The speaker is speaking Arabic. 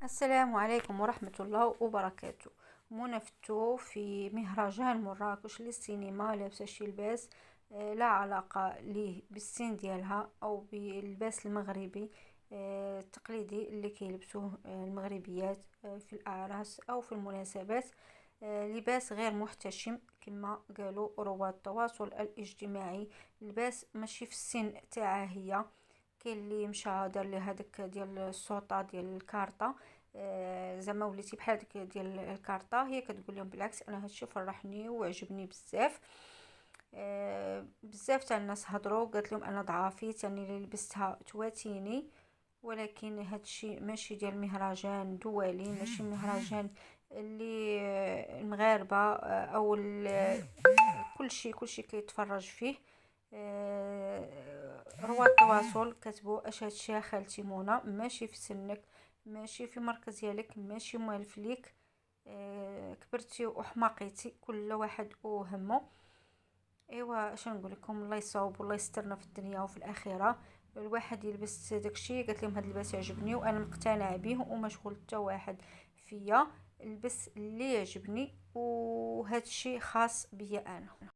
السلام عليكم ورحمة الله وبركاته. منى فتو في مهرجان مراكش للسينما لابسة شي لباس لا علاقة ليه بالسن ديالها أو باللباس المغربي التقليدي اللي كيلبسوه المغربيات في الأعراس أو في المناسبات. لباس غير محتشم كما قالوا رواد التواصل الاجتماعي. لباس ماشي في السن تاعها هي. كاين اللي مشى دار لي هذاك ديال السوطه ديال الكارطه. زعما وليتي بحال ديك ديال الكارطه، هي كتقول لهم بالعكس انا هادشي فرحني وعجبني بزاف. بزاف تاع الناس هضروا قالت لهم انا ضعافيت يعني اللي لبستها تواتيني، ولكن هادشي ماشي ديال مهرجان دولي، ماشي مهرجان اللي المغاربه او كلشي كيتفرج فيه. رواد التواصل كتبوا اش هادشي خالتي منى، ماشي في سنك، ماشي في مركز ديالك، ماشي موالف ليك. كبرتي وحماقيتي، كل واحد وهمه. ايوا اش نقول لكم، الله يصاوب والله يسترنا في الدنيا وفي الاخره. الواحد يلبس داكشي، قالت لهم هاد اللباس يعجبني وانا مقتنعه به وما شغل حتى واحد فيا. البس اللي يعجبني وهادشي خاص بيا انا.